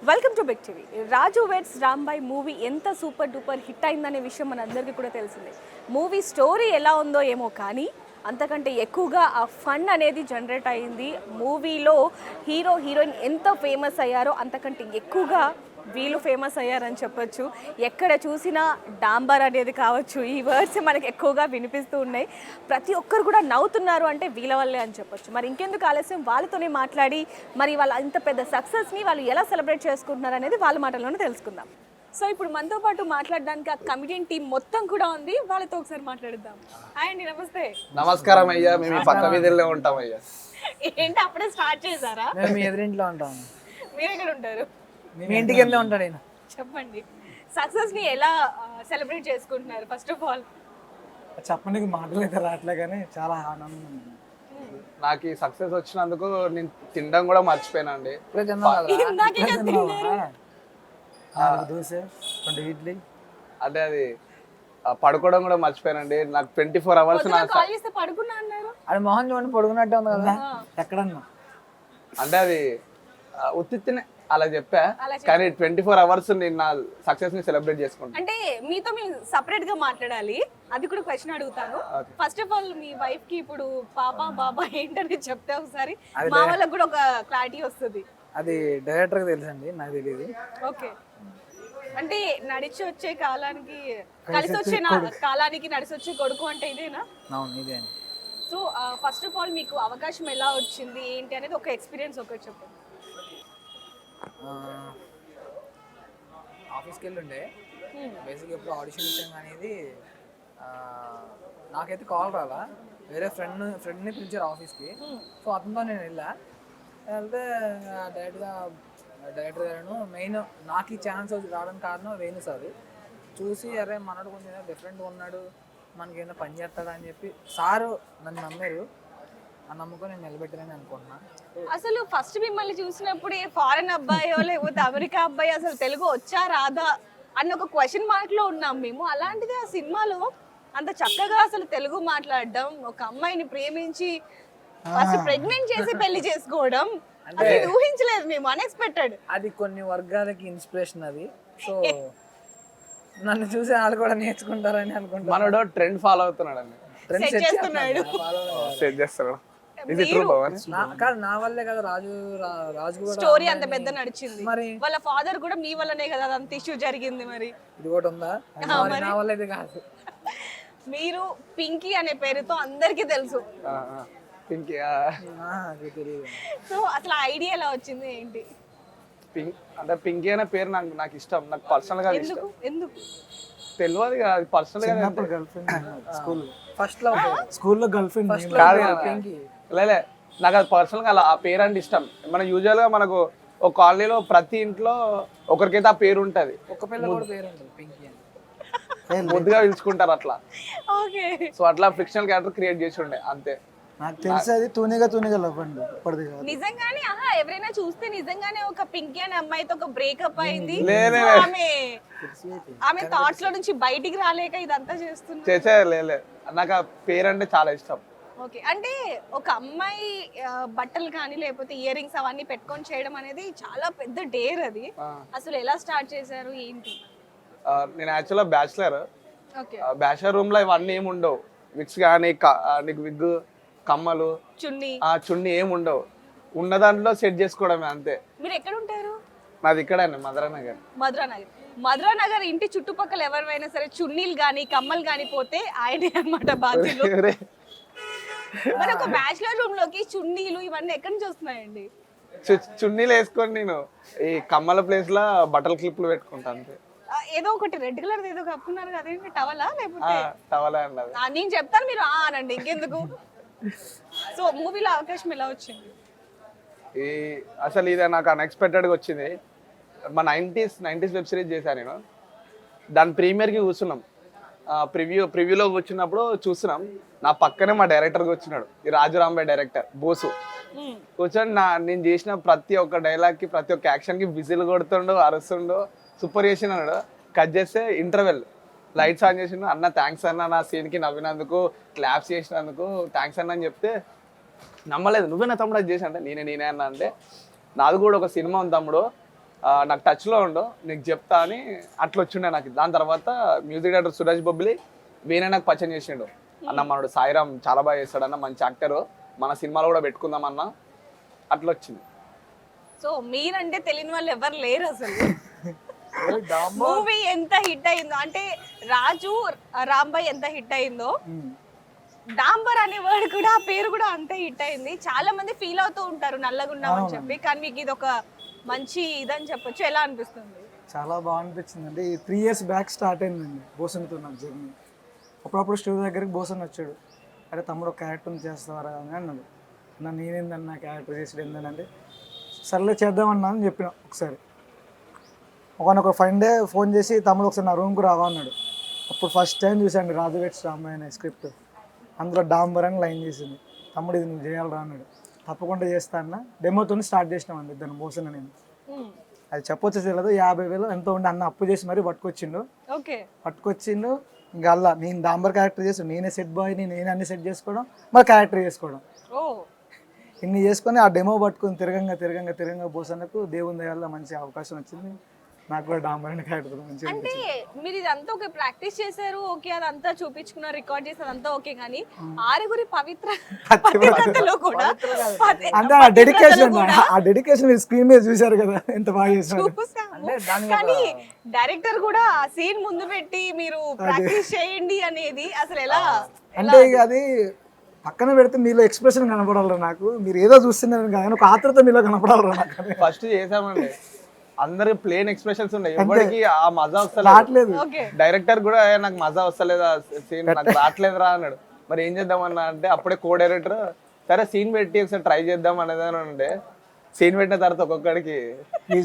Welcome to big TV. Raju weds Rambai movie ఎంత super duper hit అయిందనే విషయం మనందరికీ కూడా తెలిసిందే. మూవీ స్టోరీ ఎలా ఉందో ఏమో కానీ అంతకంటే ఎక్కువగా ఆ ఫన్ అనేది జనరేట్ అయ్యింది. మూవీలో హీరో హీరోయిన్ ఎంత ఫేమస్ అయ్యారో అంతకంటే ఎక్కువగా వీళ్ళు ఫేమస్ అయ్యారని చెప్పొచ్చు. ఎక్కడ చూసినా డాంబర్ అనేది కావచ్చు, ఈ వర్డ్స్ మనకి ఎక్కువగా వినిపిస్తూ ఉన్నాయి. ప్రతి ఒక్కరు కూడా నవ్వుతున్నారు అంటే వీళ్ళ వల్లే అని చెప్పొచ్చు. మరి ఇంకెందుకు ఆలస్యం, వాళ్ళతోనే మాట్లాడి మరి వాళ్ళ ఇంత పెద్ద సక్సెస్ని వాళ్ళు ఎలా సెలబ్రేట్ చేసుకుంటున్నారు అనేది వాళ్ళ మాటల్లోనే తెలుసుకుందాం. సో ఇప్పుడు మనతో పాటు మాట్లాడడానికి ఆ కమిడియన్ టీం మొత్తం కూడా ఉంది. వాళ్ళతో ఒకసారి మాట్లాడుద్దాం. హాయ్ అండి, నమస్తే. నమస్కారం అయ్యా, మేము పక్క వీధుల్లో ఉంటాం అయ్యా. ఏంటి అప్పుడే స్టార్ట్ చేశారా? మేము మీ ఎదురింట్లో ఉంటాము. మీరు ఎక్కడ ఉంటారు? మీ ఇంటికి వెళ్తే ఉంటాడు ఆయన. చెప్పండి, సక్సెస్ ని ఎలా సెలబ్రేట్ చేసుకుంటున్నారు? ఫస్ట్ ఆఫ్ ఆల్ చెప్పడానికి మాటలు అయితే రావట్లే కానీ చాలా ఆనందం ఉంది. నాకు ఈ సక్సెస్ వచ్చినందుకు నేను తినడం కూడా మర్చిపోయానండి. ఇప్పుడే తిన్నాం కదా. ఇందాకే కదా తిన్నారు. 4 దోశ 2 ఇడ్లీ. అంటే అది పడుకోవడం కూడా మర్చిపోయానండి. నాకు 24 అవర్స్ నా కాల్ చేస్తే పడుకున్నా అన్నారు. అది మొహం చూడండి పడుకున్నట్టే ఉంది కదా. ఎక్కడన్నా అంటే అది ఉత్తినే అలా చెప్పా, కానీ 24 అవర్స్ నేను నా సక్సెస్ ని సెలబ్రేట్ చేసుకుంటాను. అంటే మీతో మేము సపరేట్ గా మాట్లాడాలి, అది కూడా క్వశ్చన్ అడుగుతాను. First of all me wife కి ఇప్పుడు పాప బాబా ఏంటని చెప్తే ఒకసారి మా వాళ్ళకి కూడా ఒక క్లారిటీ వస్తుంది. అది డైరెక్టర్ కి తెలుసండి, నాకు తెలియదు. ఓకే, అంటే నడిచి వచ్చే కాలానికి కలిసి వచ్చే కాలానికి నడిచి వచ్చే కొడుకు అంటే ఇదేనా? అవును, ఇదే. సో ఫస్ట్ ఆఫ్ ఆల్ మీకు అవకాశం ఎలా వచ్చింది ఏంటి అనేది ఒక ఎక్స్పీరియన్స్ ఒకటి చెప్పండి. ఆఫీస్కి వెళ్ళి ఉండే బేసిక్గా ఎప్పుడు ఆడిషన్ ఇచ్చాం కానీ ఇది నాకైతే కాల్ రాలా. వేరే ఫ్రెండ్ని పిలిచారు ఆఫీస్కి. సో అతనితో నేను వెళ్తే డైరెక్టర్ గారు మెయిన్ నాకు ఈ ఛాన్స్ రావడానికి కారణం వేణు సార్. చూసి అరే మనోడు కొంచెం డిఫరెంట్గా ఉన్నాడు, మనకి ఏమైనా పని చేస్తాడా అని చెప్పి సారు నన్ను నమ్మారు. ఆ నమ్మకం నేను నిలబెట్టానని అనుకుంటున్నా. అసలు ఫస్ట్ మిమ్మల్ని చూసినప్పుడు ఫారెన్ అబ్బాయో లేకపోతే అమెరికా అబ్బాయి అసలు తెలుగు వచ్చా రాదా అన్న ఒక క్వశ్చన్ మార్క్ లో ఉన్నాం మేము. అలాంటిది ఆ సినిమాలో అంత చక్కగా అసలు తెలుగు మాట్లాడడం, ఒక అమ్మాయిని ప్రేమించి ఫస్ట్ ప్రెగ్నెంట్ చేసి పెళ్లి చేసుకోవడం అసలు ఊహించలేదు మేము, అన్ఎక్స్పెక్టెడ్. అది కొన్ని వర్గాలకి ఇన్స్పిరేషన్ అది. సో నన్ను చూసి వాళ్ళు కూడా నేర్చుకుంటారని అనుకుంటా. మనోడు ట్రెండ్ ఫాలో అవుతున్నాడు అండి, ట్రెండ్ సెట్ చేస్తున్నాడు. సెట్ చేస్తాడు. ఇది ట్రూ పవర్. కాదు నా వల్లే కదా రాజు కూడా స్టోరీ అంత పెద్ద నడిచింది. మరి వాళ్ళ ఫాదర్ కూడా మీ వల్లనే కదా అంత ఇష్యూ జరిగింది. మరి ఇది కూడా ఉందా? నా వల్ల అయితే కాదు. మీరు పింకీ అనే పేరుతో అందరికీ తెలుసు. పింకీ తెలియదు. సో అసలు ఐడియా ఎలా వచ్చింది ఏంటి? అంటే పింకీ అనే పేరు నాకు ఇష్టం, నాకు పర్సనల్ గా ఇష్టం. ఎందుకు తెలియదు కదా, అది పర్సనల్ గా. గర్ల్ ఫ్రెండ్ స్కూల్ ఫస్ట్ లో స్కూల్లో గర్ల్ ఫ్రెండ్ కాదు, లేలే నాకు అది పర్సనల్ గా ఆ పేరు అంటే ఇష్టం. మన యూజువల్ గా మనకు ఒక కాలనీలో ప్రతి ఇంట్లో ఒకరికైతే ఆ పేరు ఉంటది, ఒక పిల్ల కూడా పేరు ఉంటుంది పింకీ అని, ముద్దుగా పిలుచుకుంటారు అట్లా. ఓకే, సో అట్లా ఫిక్షనల్ క్యారెక్టర్ క్రియేట్ చేసి ఉండే అంతే. నాకు తెలిసి అది తూనిగా లవ్వండి ఇప్పటిది కాదు. నిజంగానే ఎవరైనా చూస్తే నిజంగానే ఒక పింకీ అనే అమ్మాయితో ఒక బ్రేకప్ అయింది, ఆమె థాట్స్ లో నుంచి బయటికి రాలేక ఇదంతా చేస్తుంది. లేలే, నాకు ఆ పేరు అంటే చాలా ఇష్టం. ఓకే, అంటే ఒక అమ్మాయి బట్టలు కానీ లేకపోతే ఇయర్ రింగ్స్ అవన్నీ పెట్టుకొని చేయడం అనేది చాలా పెద్ద డేర్. అది అసలు ఎలా స్టార్ట్ చేశారు ఏంటి? నేను యాక్చువల్గా బ్యాచులర్. ఓకే, బ్యాచులర్ రూమ్ లో ఇవన్నీ ఏమి ఉండవు. విక్స్ కానీ నీకు విగ్, కమ్మలు, చున్నీ ఏమి ఉండవు. ఉన్న దాంట్లో సెట్ చేసుకోవడమే అంతే. మీరు ఎక్కడ ఉంటారు? నాది ఇక్కడ అండి, మధురానగర్. మధురానగర్ ఇంటి చుట్టుపక్కల ఎవరైనా సరే చున్నీలు గానీ కమ్మలు గానీ పోతే ఆయనే అన్నమాట బాధ్యులు. మరి ఒక బ్యాచులర్ రూమ్ లోకి చున్నీలు ఇవన్నీ ఎక్కడి నుంచి వస్తున్నాయండి? చున్నీలు వేసుకొని నేను ఈ కమ్మల ప్లేస్ లో బట్టల క్లిప్లు పెట్టుకుంటా అంతే. ఏదో ఒకటి రెడ్ కలర్ ఏదో కప్పున్నారు కదేంటి, టవలా లేకపోతే? టవలే అన్నది. నేను చెప్తాను, మీరు అనండి ఇంకెందుకు. సో మూవీలో అవకాశం ఎలా వచ్చింది? అసలు ఇదే నాకు అన్ఎక్స్పెక్టెడ్గా వచ్చింది. మా 90s వెబ్ సిరీస్ చేశాను నేను. దాని ప్రీమియర్కి కూర్చున్నాం, ప్రివ్యూలో కూర్చున్నప్పుడు చూస్తున్నాం. నా పక్కనే మా డైరెక్టర్ కూర్చున్నాడు, ఈ రాజు రాంబాయ్ డైరెక్టర్ బోసు. కూర్చొని నేను చేసిన ప్రతి ఒక్క డైలాగ్కి ప్రతి ఒక్క యాక్షన్కి విజిల్ కొడుతుండు, అరుస్తుండు, సూపర్ చేసిన అన్నాడు. కట్ చేస్తే ఇంటర్వెల్ లైట్స్ ఆన్ చేసిండు. అన్న థ్యాంక్స్ అన్న, నా సీన్కి నవ్వినందుకు, క్లాప్స్ చేసినందుకు థ్యాంక్స్ అన్న అని చెప్తే నమ్మలేదు. నువ్వే నా తమ్ముడు అది చేసి అంటే నేనే అన్న. అంటే నాది కూడా ఒక సినిమా ఉంది తమ్ముడు, నాకు టచ్లో ఉండు నీకు చెప్తా అని అట్లా వచ్చిండే నాకు. దాని తర్వాత మ్యూజిక్ డైరెక్టర్ సురేష్ బొబ్బిలి వీనే నాకు పరిచయం చేసిండు. అన్న మనోడు సాయిరామ్ చాలా బాగా చేస్తాడన్న, మంచి యాక్టర్, మన సినిమాలో కూడా పెట్టుకుందాం అన్న, అట్లా వచ్చింది. సో మీరంటే తెలియని వాళ్ళు ఎవరు లేరు అసలు. మూవీ ఎంత హిట్ అయిందో అంటే రాజు రాంబాయ్ ఎంత హిట్ అయిందో డాంబర్ అనే వర్డ్ కూడా, ఆ పేరు కూడా అంతే హిట్ అయింది. చాలా మంది ఫీల్ అవుతూ ఉంటారు నల్లగున్నామని చెప్పి, కానీ మీకు ఇది ఒక మంచి ఇదని చెప్పొచ్చు. ఎలా అనిపిస్తుంది? చాలా బాగా అనిపించింది అండి. 3 years బ్యాక్ స్టార్ట్ అయిందండి బోసన్తో నాకు జర్నీ. అప్పుడప్పుడు స్టూడియో దగ్గరికి బోసన్ వచ్చాడు, అరే తమ్ముడు ఒక క్యారెక్టర్ని చేస్తావరా అని అన్నాడు. నేనేందన్నా క్యారెక్టర్ చేసాడు ఏంటంటే సర్లే చేద్దామన్నా అని చెప్పిన. ఒకసారి ఒక ఫ్రెండ్ డే ఫోన్ చేసి తమ్ముడు ఒకసారి నా రూమ్కి రావా అన్నాడు. అప్పుడు ఫస్ట్ టైం చూశాను రాజు వెడ్స్ రాంబాయ్ అనే స్క్రిప్ట్. అందులో డాంబర్ అని లైన్ చేసింది. తమ్ముడు ఇది నువ్వు చేయాలరా అన్నాడు. తప్పకుండా చేస్తా అన్న. డెమోతో స్టార్ట్ చేసినామండి ఇద్దరు బోసన్ నేను. అది చెప్పొచ్చు తెలియదు, 50,000 ఎంతో ఉండి అన్న అప్పు చేసి మరీ పట్టుకొచ్చిండు. ఇంకా అలా నేను డాంబర్ క్యారెక్టర్ చేసి నేనే సెట్ బాయ్ని, నేనే అన్ని సెట్ చేసుకోవడం, మరి క్యారెక్టర్ చేసుకోవడం, ఇన్ని చేసుకొని ఆ డెమో పట్టుకొని తిరగంగా బోసన్నకు దేవుని దయ వల్ల మంచి అవకాశం వచ్చింది. నాకు కూడా డాంబర్ అనే క్యారెక్టర్ మంచిగా అంటే మీరు ఇదంతా ఓకే ప్రాక్టీస్ చేశారు, ఓకే అదంతా చూపించుకున్నారు, రికార్డ్ చేశారు, అంతా ఓకే, కానీ ఆరుగురి పవిత్రతలో కూడా అంటే ఆ డెడికేషన్ మీరు స్క్రీన్ మీద చూశారు కదా ఎంత బాగా చేశారు. కానీ డైరెక్టర్ కూడా ఆ సీన్ ముందు పెట్టి మీరు ప్రాక్టీస్ చేయండి అనేది అసలు ఎలా? అంటే ఇక అది పక్కన పెడితే మీలో ఎక్స్ప్రెషన్ కనపడాలరా నాకు. మీరు ఏదో చూస్తున్నారు కానీ ఒక ఆత్రత మీలో కనపడాలరా నాకు. ఫస్ట్ చేసామండి, అందరికి ప్లేన్ ఎక్స్ప్రెషన్స్ ఉన్నాయి, ఎవరికి ఆ మజా వస్తలేదు. డైరెక్టర్ కూడా నాకు మజా వస్తలేదా సీన్, నాకు రావట్లేదురా అన్నాడు. మరి ఏం చేద్దామన్నా అంటే అప్పుడే కో డైరెక్టర్ సరే సీన్ పెట్టి ఒకసారి ట్రై చేద్దాం అనేది ఉండే. సీన్ పెట్టిన తర్వాత ఒక్కొక్కడికి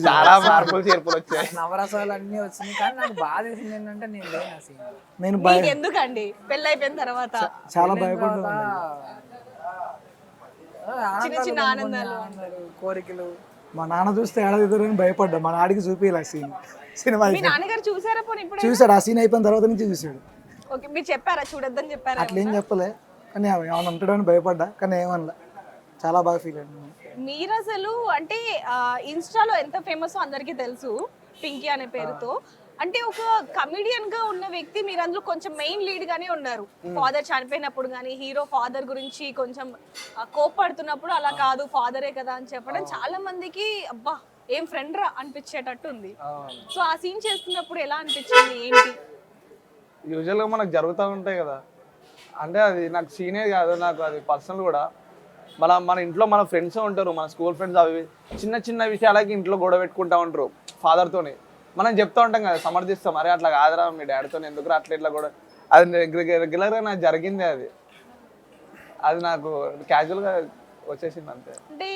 చాలా మార్పులు చేర్పులు వచ్చాయి, నవరసాలు అన్ని వచ్చినాయి. కానీ నాకు బాధ వేసింది ఏంటంటే నేను లేను ఆ సీన్. నేను ఎందుకండి పెళ్ళి అయిపోయిన తర్వాత చాలా భయపడ్డా. చిన్న ఆనందాలు, కోరికలు మా నాన్న చూస్తే ఏడాది భయపడ్డా. మా నాడికి చూపించాలి ఆ సినిమా. మీ నాన్నగారు చూసారా? పోనీ ఇప్పుడు చూసాడు, ఆ సీన్ అయిపోయిన తర్వాత నుంచి చూసాడు. ఓకే, మీరు చెప్పారా చూడొద్దని చెప్పారా? అట్లేం చెప్పలే, కానీ ఏమన్నా ఉంటాడని భయపడ్డా, కానీ ఏమన్నా చాలా బాగా ఫీల్ అయ్యాను. మీరు అసలు అంటే ఇన్స్టాలో ఎంత ఫేమస్ అందరికీ తెలుసు, పింకీ అనే పేరుతో. అంటే ఒక కమిడియన్ గా ఉన్న వ్యక్తి మీరు అందులో కొంచెం మెయిన్ లీడ్ గానే ఉన్నారు. ఫాదర్ చనిపోయినప్పుడు కానీ హీరో ఫాదర్ గురించి కొంచెం కోప్పడుతున్నప్పుడు అలా కాదు ఫాదరే కదా అని చెప్పడం చాలా మందికి అబ్బా ఏం ఫ్రెండ్ రా అనిపించేటట్టు ఉంది. సో ఆ సీన్ చేస్తున్నప్పుడు ఎలా అనిపించింది ఏంటి? యూజువల్గా మనకు జరుగుతూ ఉంటాయి కదా, అంటే అది నాకు సీనే కాదు, నాకు అది పర్సనల్ కూడా. మన ఇంట్లో మన ఫ్రెండ్స్ ఉంటారు, మన స్కూల్ ఫ్రెండ్స్, అవి చిన్న విషయాలకి ఇంట్లో గొడవ పెట్టుకుంటా ఉంటారు ఫాదర్తోని. మనం చెప్తా ఉంటాం కదా, సమర్థిస్తాం, అరే అట్లా కాదురా మీ డాడీతో ఎందుకు అట్లా ఇట్లా కూడా. అది రెగ్యులర్గా నాకు జరిగింది. అది నాకు క్యాజువల్గా వచ్చేసింది అంతే. అంటే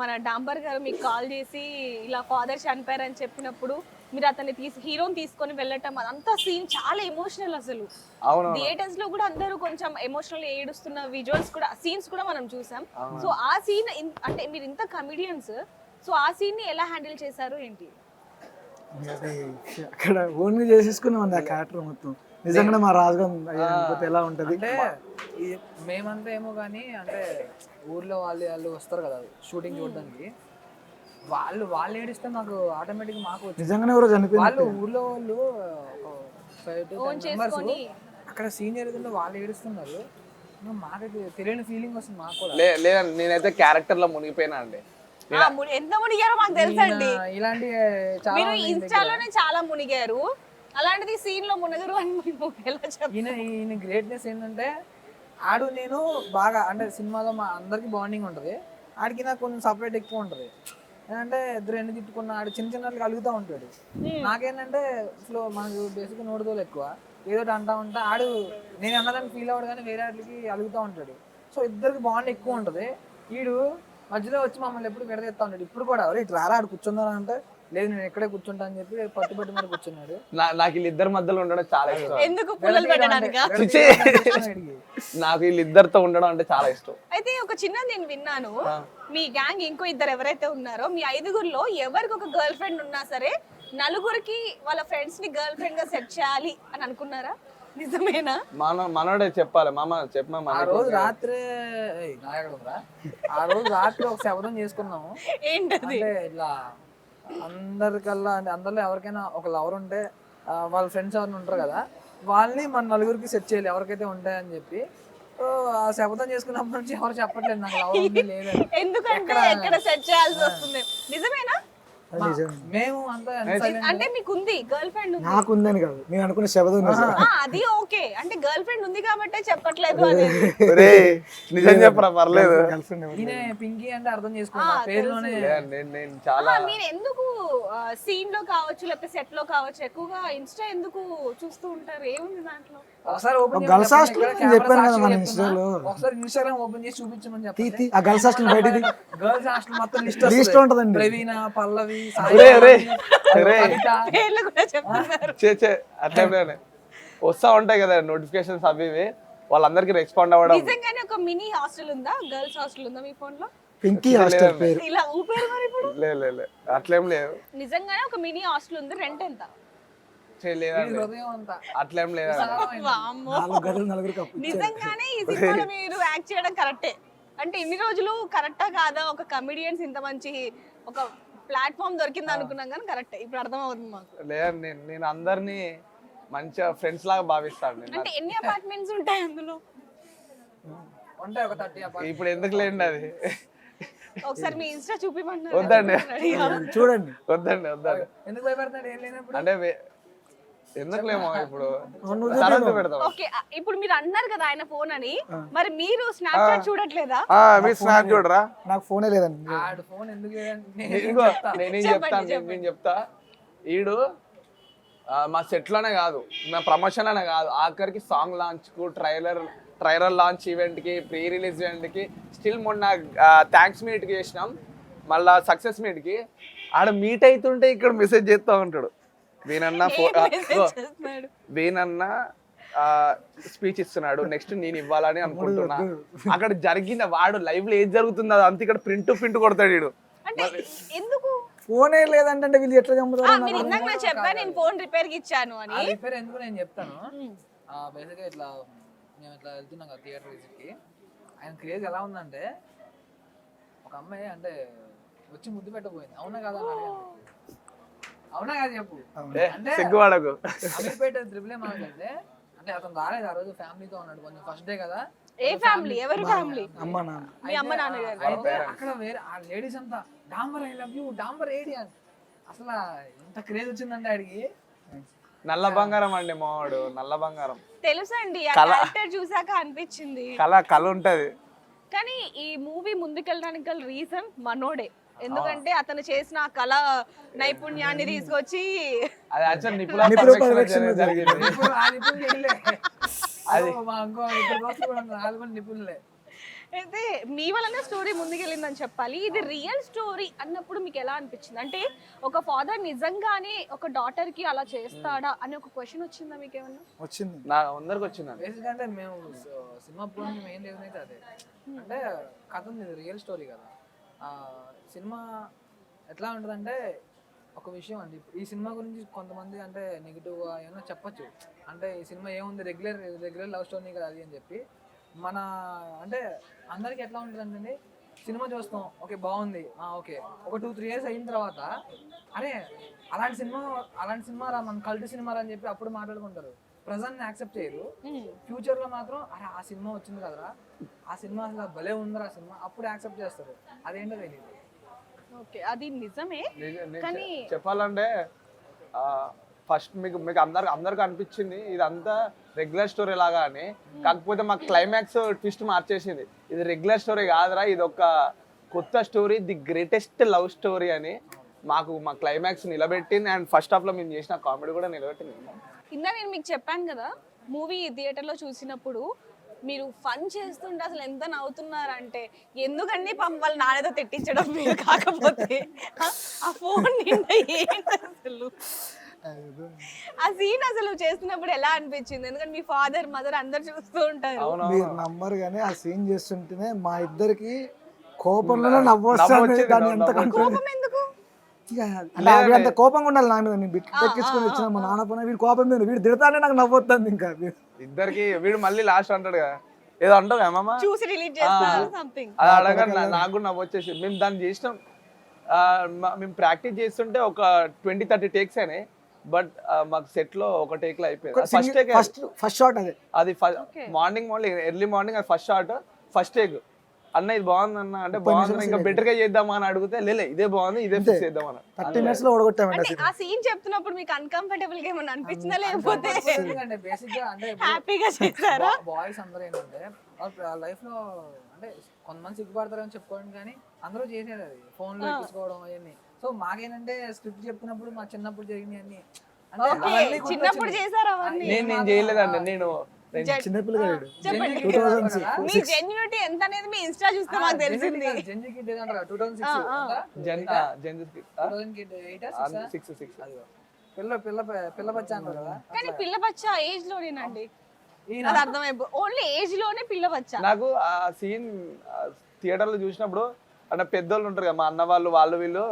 మన డాంబర్ గారు మీకు కాల్ చేసి ఇలా ఫాదర్ చనిపోయారని చెప్పినప్పుడు మీరు అతన్ని హీరోని తీసుకొని వెళ్ళటం, అదంతా సీన్ చాలా ఎమోషనల్ అసలు. థియేటర్స్ లో కూడా అందరూ కొంచెం ఎమోషనల్ ఏడుస్తున్న విజువల్స్ కూడా, సీన్స్ కూడా మనం చూసాం. సో ఆ సీన్ అంటే మీరు ఇంత కమిడియన్స్, సో ఆ సీన్ ని ఎలా హ్యాండిల్ చేశారు ఏంటి? అక్కడ ఓన్గా చేసేసుకున్నాం ఆ క్యారెక్టర్ మొత్తం. నిజంగా మా రాజుగారు ఎలా ఉంటది అంటే మేమంతా ఏమో కానీ, అంటే ఊర్లో వాళ్ళు వస్తారు కదా షూటింగ్ చూడడానికి, వాళ్ళు ఏడిస్తే మాకు ఆటోమేటిక్ మాకు నిజంగానే ఎవరో చనిపోయింది. వాళ్ళు ఊర్లో వాళ్ళు 5 to 10 మెంబర్స్ అక్కడ సీనియర్ ఏదో వాళ్ళు ఏడుస్తున్నారు, మాకు తెలియని ఫీలింగ్ వస్తుంది మాకు కూడా. లేదండి, నేనైతే క్యారెక్టర్ లో మునిగిపోయినా అండి. ఎంత మునిగారో మాకు తెలుసండి. ఇలాంటి మీరు ఇన్స్టాలోనే చాలా మునిగారు, అలాంటిది సీన్ లో మునగరు అని ఎలా చెప్పారు? ఈయన గ్రేట్నెస్ ఏంటంటే ఆడు నేను బాగా అంటే సినిమాలో మా అందరికి బాండింగ్ ఉంటుంది, ఆడికి నాకు కొంచెం సపరేట్ ఎక్కువ ఉంటుంది. ఏంటంటే ఇద్దరు ఎన్ని తిట్టుకున్నా ఆడు చిన్న కలుగుతూ ఉంటాడు. నాకేంటంటే ఫ్లో మనకు బేసిక్గా నోడుదోలు ఎక్కువ, ఏదో అంటా ఉంటా, ఆడు నేను అన్నదాన్ని ఫీల్ అవ్వడు కానీ వేరే వాటికి అలుగుతూ ఉంటాడు. సో ఇద్దరికి బాండ్ ఎక్కువ ఉంటుంది. వీడు మధ్యలో వచ్చి మమ్మల్ని ఎప్పుడు విడదీస్తా ఉంటాడు. ఇప్పుడు కూడా ఇటు రారా ఆడు కూర్చుందా అంటే, లేదు నేను ఎక్కడే కూర్చుంటా అని చెప్పి పట్టుబట్టి మీద కూర్చున్నాడు. నాకు వీళ్ళిద్దరి మధ్యలో ఉండడం చాలా ఇష్టం. ఎందుకు పుల్లలు పెట్టడానికా? నాకు వీళ్ళిద్దరితో ఉండడం అంటే చాలా ఇష్టం. అయితే ఒక చిన్న నేను విన్నాను, మీ గ్యాంగ్ ఇంకో ఇద్దరు ఎవరైతే ఉన్నారో మీ 5గురిలో ఎవరికి ఒక గర్ల్ ఫ్రెండ్ ఉన్నా సరే 4గురికి వాళ్ళ ఫ్రెండ్స్ ని గర్ల్ ఫ్రెండ్ గా సెట్ చేయాలి అని అనుకున్నారా? నిజమేనా? మనోడే చెప్పాలి మామ చెప్పమా. ఆ రోజు రాత్రి ఒక శబదం చేసుకున్నాము. ఏంటది? ఇట్లా అందరికల్లా అంటే అందరిలో ఎవరికైనా ఒక లవర్ ఉంటే వాళ్ళ ఫ్రెండ్స్ ఎవరైనా ఉంటారు కదా, వాళ్ళని మన నలుగురికి సెట్ చేయాలి ఎవరికైతే ఉంటాయని చెప్పి. సో ఆ శపథం చేసుకున్నప్పటి నుంచి ఎవరు చెప్పట్లేదు నాకు లవర్ ఉంది లేదని. ఎందుకంటే ఎక్కడ సెట్ చేయాల్సి వస్తుంది. నిజమేనా? మేము అంతా అంటే మీకు ఉంది గర్ల్ ఫ్రెండ్ ఉంది? నాకు ఉందని కాదు, నేను అనుకున్న శబదం అది ఓకే. అంటే గర్ల్ ఫ్రెండ్ ఉంది కాబట్టే చెప్పట్లేదు అనేది. ఒరేయ్, నిజం చెప్పరా పర్లేదు. గర్ల్ ఫ్రెండ్ ఈయన పింకీ అంటే అర్థం చేసుకున్నా పేరులోనే. నేను చాలా మీరు ఎందుకు సీన్ లో కావచ్చు లేకపోతే సెట్ లో కావచ్చు ఎక్కువగా ఇన్స్టా ఎందుకు చూస్తూ ఉంటారు? ఏముంది దాంట్లో? ఒకసారి ఓపెన్ గర్ల్స్ హాస్టల్ చెప్పాను కదా మన ఇన్స్టాలో. ఒకసారి ఇన్స్టాగ్రామ్ ఓపెన్ చేసి చూపించమని చెప్పి ఆ గర్ల్స్ హాస్టల్ బయటిది గర్ల్స్ హాస్టల్ మొత్తం లిస్ట్ లిస్ట్ ఉంటదండి. ప్రవీణ, పల్లవి, ఒరే, ఒరే, ఒరే. పేర్లు కూడా చెప్తున్నారు. చే అట్లనే వస్తా ఉంటాయి కదా నోటిఫికేషన్స్ అవి ఇవి, వాళ్ళందరికీ రెస్పాండ్ అవ్వడం. నిజంగానే ఒక మినీ హాస్టల్ ఉందా? గర్ల్స్ హాస్టల్ ఉందా మీ ఫోన్ లో? పింకీ హాస్టల్ పేరు. ఇలా ఊపేరు మరి ఇప్పుడు? లేదు అట్లేం లేదు. నిజంగానే ఒక మినీ హాస్టల్ ఉంది. రెంట్ ఎంత? లేదండి హృదయం అంతా అట్లేం లేదండి. వామ్మో. 4 గదులు 4 కప్పు. నిజంగానే ఈ సినిమాలో మీరు యాక్ట్ చేయడం కరెక్టే. అంటే ఇన్ని రోజులు కరెక్టా కాదా, ఒక కమెడియన్స్ ఇంత మంచి ఒక ప్లాట్ఫామ్ దొరికింది అనుకున్నాం కానీ కరెక్టే ఇప్పుడు అర్థం అవుతుంది మాకు. లేదండి, నేను అందరినీ మంచిగా ఫ్రెండ్స్ లాగా భావిస్తాను నేను. అంటే ఎన్ని అపార్ట్మెంట్స్ ఉంటాయి అందులో? ఉంటాయి ఒక 30 apartments. ఇప్పుడు ఎందుకు లేండి అది. ఒకసారి మీ ఇన్స్టా చూపిమంటున్నారు. వద్దండి చూడండి. వద్దండి ఎందుకు భయపడతాడు ఏం లేనప్పుడు? అంటే ఎందుకులేమో ఇప్పుడు నువ్వు తర్వాత పెడతాం. ఓకే, ఇప్పుడు మీరు అన్నారు కదా ఆయన ఫోన్ అని, మరి మీరు స్నాప్చాట్ చూడట్లేదా? మీ స్నాప్ చూడరా? నాకు ఫోనే లేదండి. ఆడు ఫోన్ ఎందుకు ఇంకో నేను చెప్తా ఈడు మా సెట్ లోనే కాదు, మా ప్రమోషన్ లోనే కాదు, ఆఖరికి సాంగ్ లాంచ్ కు ట్రైలర్ లాంచ్ ఈవెంట్ కి, ప్రీ రిలీజ్ ఈవెంట్ కి, స్టిల్ మొన్న థ్యాంక్స్ మీట్ కి చేసినాం, మళ్ళా సక్సెస్ మీట్ కి ఆడ మీట్ అవుతుంటే ఇక్కడ మెసేజ్ చేస్తూ ఉంటాడు. వీనన్న స్పీచ్ ఇస్తున్నాడు, నెక్స్ట్ నేను ఇవ్వాలని అనుకుంటున్నా. అక్కడ జరిగింది వాడు లైవ్ లో ఏది జరుగుతుందో అంత ఇక్కడ ప్రింట్ కొడతాడు వీడు. అంటే ఎందుకు ఫోనే లేదంటే వీళ్ళు ఎట్లా చంపుతారు? మీరు ఇందాక నాకు చెప్పా నేను ఫోన్ రిపేర్ కి ఇచ్చాను అని. రిపేర్ ఎందుకు నేను చెప్తాను. బేసిక్గా ఇట్లా మేము ఇట్లా వెళ్తున్నాం కదా థియేటర్ విజిట్ కి, ఆయన క్రేజ్ ఎలా ఉందంటే ఒక అమ్మాయి అంటే వచ్చి ముద్దు పెట్టబోయింది. అవునా కదా అని అడిగాను. అవునా కదా చెప్పు. అంటే సిగ్గుపడకు. అమీర్పేట త్రిపులే మాట్లాడితే అంటే అతను రాలేదు ఆ రోజు, ఫ్యామిలీతో ఉన్నాడు, కొంచెం ఫస్ట్ డే కదా. ఏ ఫ్యామిలీ? ఎవరి ఫ్యామిలీ? అమ్మ నాన్న. మీ అమ్మ నాన్నగారు. అయితే అక్కడ వేరే ఆ లేడీస్ అంతా డాంబర్ ఐ లవ్ యూ, డాంబర్ ఏడి అని అసలు ఎంత క్రేజ్ వచ్చిందంటే ఆడికి. నల్ల బంగారం అండి మావాడు, నల్ల బంగారం. తెలుసండి, ఆ క్యారెక్టర్ చూసాక అనిపించింది. కళ ఉంటది. కానీ ఈ మూవీ ముందుకెళ్ళడానికి గల రీజన్ మనోడే. ఎందుకంటే అతను చేసిన ఆ కళ నైపుణ్యాన్ని తీసుకొచ్చి అది యాక్చువల్ నిపుణుల జరిగింది. నిపుణులే అయితే మీ వల్లనే స్టోరీ ముందుకెళ్ళిందని చెప్పాలి. ఇది రియల్ స్టోరీ అన్నప్పుడు మీకు ఎలా అనిపించింది? అంటే ఒక ఫాదర్ నిజంగానే ఒక డాటర్ కి అలా చేస్తాడా అని ఒక క్వశ్చన్ వచ్చిందా మీకు ఏమన్నా? వచ్చింది, నా అందరికి వచ్చింది. బేసిక్ అంటే మేము సినిమా పూర్వం మెయిన్ రీజన్ అయితే అదే. అంటే కథ ఉంది, రియల్ స్టోరీ కదా. సినిమా ఎట్లా ఉంటుందంటే ఒక విషయం అండి, ఈ సినిమా గురించి కొంతమంది అంటే నెగిటివ్గా ఏమైనా చెప్పచ్చు. అంటే ఈ సినిమా ఏముంది రెగ్యులర్ లవ్ స్టోరీ కదా అది అని చెప్పి. మన అంటే అందరికి ఎట్లా ఉంటుందంటే సినిమా చూస్తాం, ఓకే బాగుంది, ఓకే ఒక 2-3 years అయిన తర్వాత అరే అలాంటి సినిమా రా మన కల్ట్ సినిమా అని చెప్పి అప్పుడు మాట్లాడుకుంటారు. ప్రజెంట్ని యాక్సెప్ట్ చేయరు. ఫ్యూచర్లో మాత్రం అరే ఆ సినిమా వచ్చింది కదరా, ఆ సినిమా అసలు భలే ఉందరా ఆ సినిమా, అప్పుడు యాక్సెప్ట్ చేస్తారు. అదేంటో తెలియదు. ఓకే, అది నిజమే. కానీ చెప్పాలంటే ఫస్ట్ మీకు అందరికి అనిపించింది ఇదంతా రెగ్యులర్ స్టోరీ లాగా అని. కాకపోతే మాకు క్లైమాక్స్ ట్విస్ట్ మార్చేసింది. ఇది రెగ్యులర్ స్టోరీ కాదురా, ఇది ఒక కొత్త story, the greatest love story అని మా క్లైమాక్స్ నిలబెట్టింది. అండ్ ఫస్ట్ హాఫ్ లో మేము చేసిన కామెడీ కూడా నిలబెట్టింది. ఇందా నేను మీకు చెప్పాను కదా, మూవీ థియేటర్లో చూసినప్పుడు మీరు ఫన్ చేస్తుంటే అసలు ఎంత నవ్వుతున్నారంటే, ఎందుకండి పాపం వాళ్ళ నాన్నతో తిట్టించడం మీరు, కాకపోతే ఆ ఫోన్ నిండా ఏంటి అసలు ఆ సీన్ అసలు చేస్తున్నప్పుడు ఎలా అనిపించింది? ఎందుకంటే మీ ఫాదర్ మదర్ అందరు చూస్తూ ఉంటారు. మీరు నమ్మరు కానీ ఆ సీన్ చేస్తుంటేనే మా ఇద్దరికి కోపంలో నవ్వు వస్తుంది. దాన్ని ఎంత కోపం ఎందుకు? అంత కోపంగా ఉండాలి నా మీద. నేను పెట్టించుకొని వచ్చిన మా నాన్న పైన వీడు కోపం మీద వీడు తిడతానే నాకు నవ్వు వస్తుంది. ఇంకా ఇద్దరికి వీడు మళ్ళీ లాస్ట్ అంటాడు కదా ఏదో అంటావు అమ్మమ్మ చూసి రిలీజ్ చేస్తారు సంథింగ్, అది అడగ నాకు కూడా నవ్వు వచ్చేసి. మేము దాన్ని చేసినాం మేము ప్రాక్టీస్ చేస్తుంటే ఒక 20-30 టేక్స్ అయినాయి, బట్ మాకు సెట్ లో ఒక టేక్ లో అయిపోయింది. ఫస్ట్ టేక్, ఫస్ట్ షాట్ అదే. అది మార్నింగ్ ఎర్లీ మార్నింగ్ అది ఫస్ట్ షాట్, ఫస్ట్ టేక్. అన్న ఇది బాగుంది అన్న అంటే బాగుంది, ఇంకా బెటర్ గా చేద్దామా అని అడిగితే లే ఇదే బాగుంది, ఇదే ఫిక్స్ చేద్దాం అన్న. 30 minutes లో ఓడగొట్టామండి అంటే ఆ సీన్ చెప్తున్నప్పుడు మీకు అన్కంఫర్టబుల్ గా ఏమన్నా అనిపించిందా, లేకపోతే ఎందుకంటే బేసిక్ గా అంటే హ్యాపీగా చేశారా? బాయ్స్ అందరూ ఏంటంటే లైఫ్ లో అంటే కొంతమంది సిగ్గుపడతారని చెప్పుకోవడం, కానీ అందరూ చేసేది అది ఫోన్ లో తీసుకోవడం అవన్నీ. సో మాకేంటంటే స్క్రిప్ట్ చెప్తున్నప్పుడు మా చిన్నప్పుడు జరిగినాయి అన్ని అంటే ఓకే, అవన్నీ చిన్నప్పుడు గుర్తొచ్చినాయి. చేశారా అవన్నీ? నేను చేయలేదండి. నేను చిన్నపిల్లగాడు చెప్పండి. 2006. మీ జెన్యూనిటీ ఎంత అనేది మీ ఇన్స్టా చూస్తే మాకు తెలిసింది. జెన్జీ కిడ్ ఏదంటారా 2006 పిల్ల బచ్చా అంటారు కదా. కానీ పిల్ల బచ్చా ఏజ్ లోనేనండి, అది అర్థమైపో ఓన్లీ ఏజ్ లోనే పిల్ల బచ్చా. నాకు ఆ సీన్ థియేటర్ లో చూసినప్పుడు అంటే పెద్దోళ్ళు ఉంటారు కదా, మా అన్న వాళ్ళు వీళ్ళు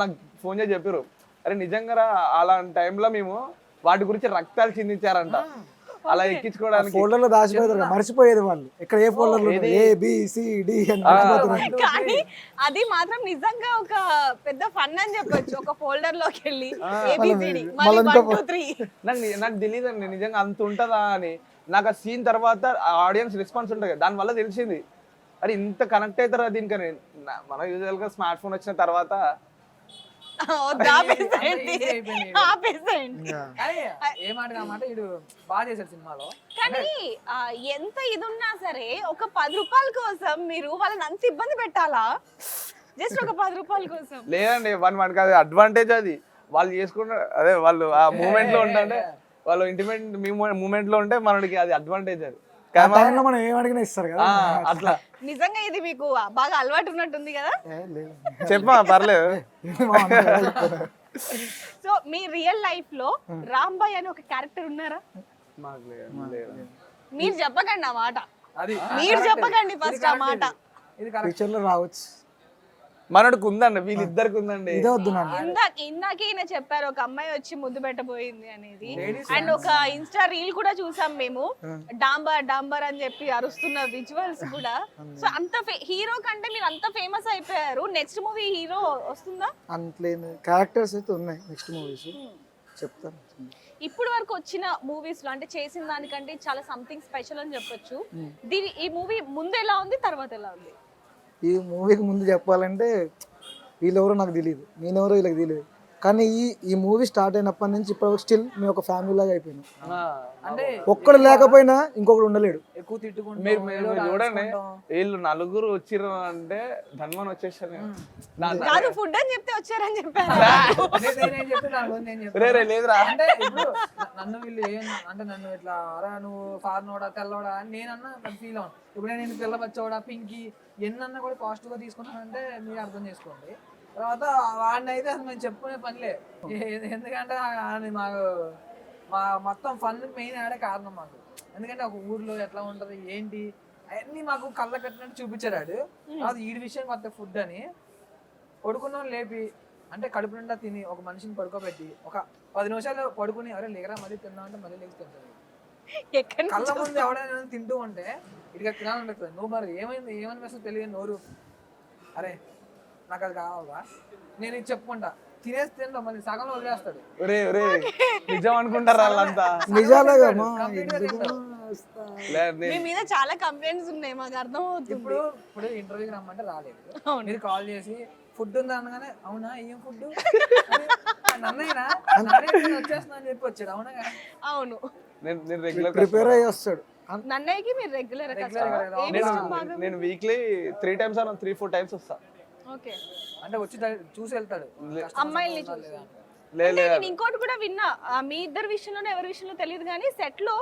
నాకు ఫోన్ చేసి చెప్పారు, అరే నిజంగా అలాంటి టైంలో మేము వాటి గురించి రక్తాలు చిందించారంట, అలా ఎక్కించుకోవడానికి. ఫోల్డర్ లో దాచిపోయారు, మర్చిపోయేది వాళ్ళు ఇక్కడ ఏ ఫోల్డర్ లో ABCD అని మర్చిపోతున్నారు. కానీ అది మాత్రం నిజంగా ఒక పెద్ద ఫన్ అని చెప్పొచ్చు. ఒక ఫోల్డర్ లోకి వెళ్ళి ABCD మళ్ళీ 1 2 3. నాకు తెలియదు అండి నిజంగా అంత ఉంటుందా అని. నాకు ఆ సీన్ తర్వాత ఆడియన్స్ రెస్పాన్స్ ఉంటుంది కదా, దాని వల్ల తెలిసింది అరే ఇంత కనెక్ట్ అవుతారా దీనికని. మన యూజువల్ గా స్మార్ట్ ఫోన్ వచ్చిన తర్వాత ఏ మాట కామాట ఇడు బాగా చేశాడు సినిమాలో. కానీ ఎంత ఇది ఉన్నా సరే ఒక 10 రూపాయల కోసం మీరు వాళ్ళని అంత ఇబ్బంది పెట్టాలా? జస్ట్ ఒక 10 రూపాయల కోసం లేదండి, వన్ కాదు అడ్వాంటేజ్ అది. వాళ్ళు చేసుకుంటే అదే వాళ్ళు ఆ మూమెంట్ లో ఉంటే, వాళ్ళు ఇంటిమేట్ మూమెంట్ లో ఉంటే మనకి అది అడ్వాంటేజ్. అది టైంలో మనం ఏం అడిగినా ఇస్తారు కదా అట్లా. నిజంగా ఇది మీకు బాగా అలవాటు ఉన్నట్టుంది కదా. చెప్పమా పర్లేదు. సో మీ రియల్ లైఫ్ లో రాంబాయ్ అని ఒక క్యారెక్టర్ ఉన్నారా? మాకు లేదు. మీరు చెప్పకండి ఆ మాట, అది మీరు చెప్పకండి ఫస్ట్ ఆ మాట. ఇది కరెక్ట్. ఫ్యూచర్ లో రావచ్చు. మనోడికి ఉందండి, వీళ్ళిద్దరికి ఉందండి. ఇదే వద్దు నాన్న. ఇందాకే ఈయన చెప్పారు ఒక అమ్మాయి వచ్చి ముద్దు పెట్టబోయింది అనేది, అండ్ ఒక ఇన్స్టా రీల్ కూడా చూసాం మేము, డాంబర్ అని చెప్పి అరుస్తున్న విజువల్స్ కూడా. సో అంత హీరో కంటే మీరు అంత ఫేమస్ అయిపోయారు, నెక్స్ట్ మూవీ హీరో వస్తుందా? అంతలేదు, క్యారెక్టర్స్ అయితే ఉన్నాయి నెక్స్ట్ మూవీస్ చెప్తాను. ఇప్పుడు వరకు వచ్చిన మూవీస్ లో అంటే చేసిన దానికంటే చాలా సంథింగ్ స్పెషల్ అని చెప్పొచ్చు. ఈ మూవీ ముందు ఎలా ఉంది, తర్వాత ఎలా ఉంది? ఈ మూవీకి ముందు చెప్పాలంటే వీళ్ళెవరో నాకు తెలియదు, నేనెవరో వీళ్ళకి తెలియదు. కానీ ఈ మూవీ స్టార్ట్ అయినప్పటి నుంచి ఇప్పటివరకు స్టిల్ మేము ఒక ఫ్యామిలీ లాగా అయిపోయినాం. అంటే ఒక్కడు లేకపోయినా ఇంకొకడు ఉండలేడు. ఎక్కువ తిట్టుకుంటాం. మీరు చూడండి, వీళ్ళు నలుగురు వచ్చిర్రు అంటే ధన్వన్ వచ్చేసాను. కాదు ఫుడ్ అని చెప్తే వచ్చారని చెప్పారు. లేదురా అంటే ఇప్పుడు నన్ను వీళ్ళు అంటే నన్ను ఇట్లా అరా నువ్వు ఫార్నోడా తెల్లవాడా అని నేనన్నా నాకు ఫీల్ అవును. ఇప్పుడు నేను పిల్ల బచ్చోడా పింకి ఎన్నన్నా కూడా పాజిటివ్ గా తీసుకున్నానంటే మీరు అర్థం చేసుకోండి. తర్వాత వాడిని అయితే అసలు మేము చెప్పుకునే పనిలే, ఎందుకంటే మాకు మొత్తం ఫన్ మెయిన్ ఆడే కారణం మాకు. ఎందుకంటే ఒక ఊర్లో ఎట్లా ఉంటది ఏంటి అవన్నీ మాకు కళ్ళ కట్టినట్టు చూపించాడు. అది ఈ విషయం కొత్త ఫుడ్ అని పడుకున్నాం లేపి అంటే కడుపు నిండా తిని ఒక మనిషిని పడుకోబెట్టి ఒక 10 నిమిషాలు పడుకుని అరే లేకరా మళ్ళీ తిన్నా అంటే మళ్ళీ లేచి తింటాడు. కళ్ళ ముందు ఎవడైనా తింటూ ఉంటే ఇటుగా తినాలనిపిస్తుంది. నువ్వు మరి ఏమని మెసేజ్ తెలియదు నోరు, అరే నాకు అది కావాలా నేను ఇది చెప్పుకుంటా తినేసి తింటా మళ్ళీ సగంలో వదిలేస్తాడు. నిజం అనుకుంటారు వాళ్ళంతా. మీ మీద చాలా కంప్లైంట్స్ ఉన్నాయి మాకు అర్థం అవుతుంది. ఇప్పుడు ఇంటర్వ్యూకి రమ్మంటే రాలేదు, మీరు కాల్ చేసి ఫుడ్ ఉందా అనగానే అవునా ఏం ఫుడ్ నన్నయ్యనా వచ్చేస్తున్నా అని చెప్పి వచ్చాడు. అవునా? అవును, నేను రెగ్యులర్ ప్రిపేర్ అయ్యి వస్తాడు. నన్నయ్యకి మీరు రెగ్యులర్ నేను వీక్లీ 3 times 3-4 times వస్తా. ఓకే, అంటే వచ్చి చూసి వెళ్తాడు అమ్మాయిల్ని చూసి. నేను ఇంకోటి కూడా విన్నా, మీ ఇద్దరు విషయంలో ఎవరి విషయంలో తెలియదు కానీ సెట్ లో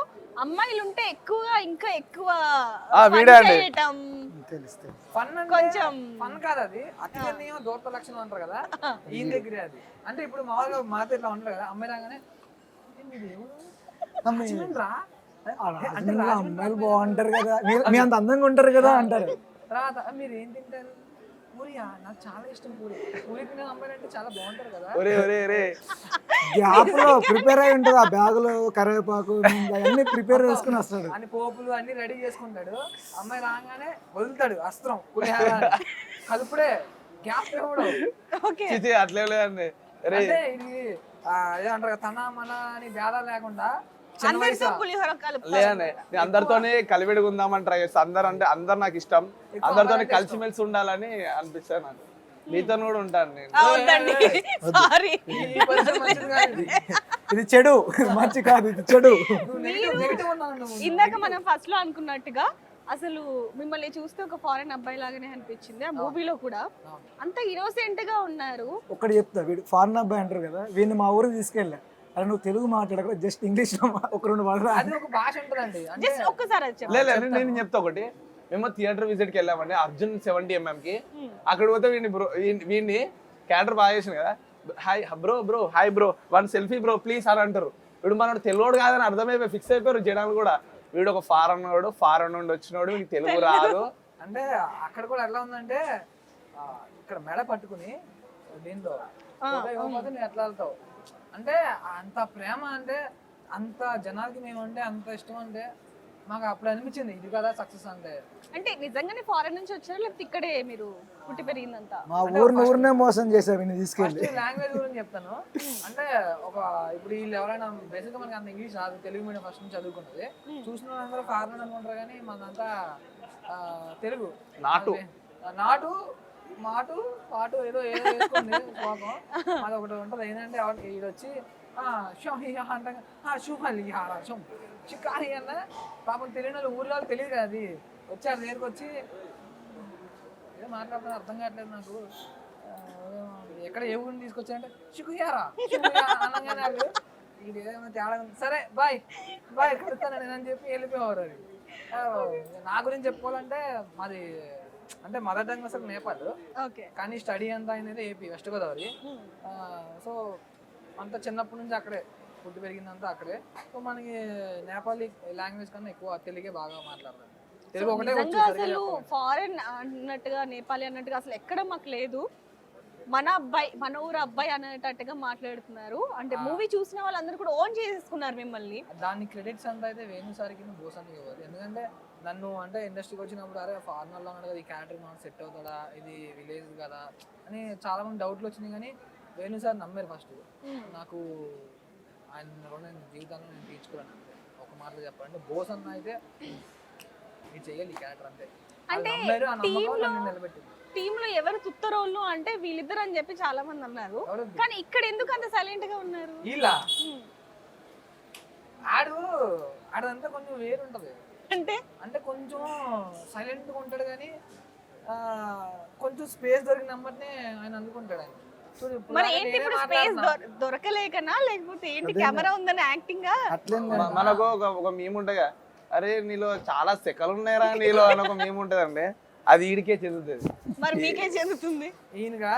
అమ్మాయిలు ఉంటే ఎక్కువగా ఇంకా ఎక్కువ కొంచెం ఫన్ కాదు అది, అతి దూరత లక్షణం అంటారు కదా ఈయన దగ్గరే అది. అంటే ఇప్పుడు మామూలుగా మాతో ఇట్లా ఉంటారు కదా, అమ్మాయి రాగానే అమ్మాయిలు బాగుంటారు కదా, మీ అంత అందంగా ఉంటారు కదా అంటారు. తర్వాత మీరు ఏం తింటారు? పూరియా, నాకు చాలా ఇష్టం పూరి. పూరి తినే అమ్మాయిలు అంటే చాలా బాగుంటారు కదా. గ్యాప్ లో ప్రిపేర్ అయి ఉంటుంది, ఆ బ్యాగ్ లో కరివేపాకు అన్ని ప్రిపేర్ చేసుకుని వస్తాడు, అన్ని పోపులు అన్ని రెడీ చేసుకుంటాడు. అమ్మాయి రాగానే వదులుతాడు అస్త్రం పులిహార. కలుపుడే గ్యాప్ ఇవ్వడు. ఓకే చిచి అట్లే లేదండి. అరే అంటే ఇది ఏమంటారు కదా, తన మన అని భేదాలు లేకుండా చిన్న అందరితో వయసు పులిహోర కలుపుతారు. లేదండి నేను అందరితోనే కలివిడిగా ఉందామని ట్రై చేస్తాను. అందరు నాకు ఇష్టం, అందరితోనే కలిసిమెలిసి ఉండాలని అనిపిస్తుంది నాకు. మీతో కూడా ఉంటాను నేను. వద్దండి సారీ. ఈ పరిస్థితి మంచిది కాదు ఇది. ఇది చెడు, మంచి కాదు, ఇది చెడు. నువ్వు నెగిటివ్ ఉన్నావు నువ్వు. ఇందాక మనం ఫస్ట్ లో అనుకున్నట్టుగా అసలు మిమ్మల్ని చూస్తే ఒక ఫారెన్ అబ్బాయి లాగానే అనిపించింది ఆ మూవీలో కూడా. అంత ఇన్నోసెంట్ గా ఉన్నారు. ఒకటి చెప్తా, వీడు ఫారెన్ అబ్బాయి అంటారు కదా, వీడిని మా ఊరికి తీసుకెళ్ళా. అరే నువ్వు తెలుగు మాట్లాడక జస్ట్ ఇంగ్లీష్ ఒక 2 పదాలు అది ఒక భాష ఉంటుందండి. అంటే జస్ట్ ఒక్కసారి అది చెప్పండి. లేదు నేను చెప్తా ఒకటి. మేము థియేటర్ విజిట్ కి వెళ్ళామండి అర్జున్ 70mm కి. అక్కడ పోతే వీడిని క్యారెక్టర్ బాగా చేసింది కదా, hi bro hi bro 1 selfie bro please అని అంటారు. వీడు మనోడు తెలుగుడు కాదని అర్థమైపోయి ఫిక్స్ అయిపోయారు జనాలు కూడా. వీడు ఒక ఫారెన్ నుండి వచ్చినోడు, వీడికి తెలుగు రాదు. అంటే అక్కడ కూడా ఎలా ఉందంటే ఇక్కడ మెడ పట్టుకుని దీంతో ఇవ్వకపోతే నువ్వు ఎట్లా వెళ్తావు అంటే అంత ప్రేమ, అంటే అంత జనాలకి మేము అంటే అంత ఇష్టం. అంటే మాకు అప్పుడు అనిపించింది ఇది కదా సక్సెస్ అంటే. అంటే నిజంగానే ఫారెన్ నుంచి వచ్చారా లేకపోతే ఇక్కడే మీరు పుట్టి పెరిగిందంతా? మా ఊరినే మోసం చేసావు వీడిని తీసుకెళ్ళి. లాంగ్వేజ్ గురించి చెప్తాను. అంటే ఇప్పుడు వీళ్ళు ఎవరైనా బేసిక్ గా మనకి అంత ఇంగ్లీష్ రాదు, తెలుగు మీడియం ఫస్ట్ నుంచి చదువుకున్నది. చూసిన వాళ్ళందరూ ఫారెన్ అనుకుంటారు కానీ మనంతా తెలుగు. నాటు పాటు ఏదో వేసుకుంది శ్లోకం. అది ఒకటి ఉంటుంది ఏంటంటే ఈడొచ్చి చికాని అన్న పాపం తెలియని వాళ్ళు ఊర్లో తెలియదు కదా, అది వచ్చారు దగ్గరికి వచ్చి ఏదో మాట్లాడుతున్నా అర్థం కావట్లేదు నాకు. ఎక్కడ ఏ ఊరిని తీసుకొచ్చారంటే చిక్కుయారా అనగానే వాళ్ళు ఇది ఏదైనా తేడా సరే బాయ్ కలుస్తాను నేను అని చెప్పి వెళ్ళిపోయేవారు. అది నా గురించి చెప్పుకోవాలంటే మాది అంటే మదర్ టంగ్ అసలు నేపాల్, కానీ స్టడీ అంతా అనేది ఏపీ వెస్ట్ గోదావరి. సో అంత చిన్నప్పటి నుంచి అక్కడే పుట్టి పెరిగిందంతా అక్కడే. సో మనకి నేపాలీ లాంగ్వేజ్ కన్నా ఎక్కువ తెలుగే బాగా మాట్లాడతారు. తెలుగు ఒకటే అసలు ఫారెన్ అన్నట్టుగా నేపాలీ అన్నట్టుగా అసలు ఎక్కడ మాకు లేదు. మన ఊరు అబ్బాయి అనేటట్టుగా మాట్లాడుతున్నారు. అంటే మూవీ చూసిన వాళ్ళందరూ కూడా ఓన్ చేసేసుకున్నారు మిమ్మల్ని. దాని క్రెడిట్స్ అంతా అయితే వేణు సార్కి బోసానికి ఇవ్వాలి. ఎందుకంటే నన్ను అంటే ఇండస్ట్రీకి వచ్చినప్పుడు అరే ఫారెనర్లో ఉన్నాడు కదా, ఈ క్యారెక్టర్ మనకు సెట్ అవుతాడా, ఇది విలేజ్ కదా అని చాలా మంది డౌట్లు వచ్చినాయి. కానీ వేణు సార్ నమ్మారు ఫస్ట్. నాకు ఆయన నేను జీవితంలో నేను తీర్చుకోలేను. ఒక మాటలో చెప్పాలంటే బోస్ అన్న అయితే మీరు చెయ్యాలి ఈ క్యారెక్టర్ అంతే. అంటే టీమ్ లో ఎవరు తుత్తరోళ్ళు అంటే వీళ్ళిద్దరు అని చెప్పి చాలా మంది అన్నారు. కానీ ఇక్కడ ఎందుకు అంత సైలెంట్ గా ఉన్నారు? ఆడంతా కొంచెం వేరు ఉంటది. అంటే కొంచెం సైలెంట్ గా ఉంటాడు కానీ కొంచెం స్పేస్ దొరికిన నెంబర్నే ఆయన అందుకుంటాడు. ఆయన మరి ఏంటి ఇప్పుడు స్పేస్ దొరకలేకనా లేకపోతే ఏంటి కెమెరా ఉందని యాక్టింగ్ గా? మనకు ఒక మీమ్ ఉంటగా, అరే నీలో చాలా సెకలు ఉన్నాయరా నీలో అని ఒక మీమ్ ఉంటదండి. అది ఈడికే చెందుతుంది. మరి మీకే చెందుతుంది. ఈయనగా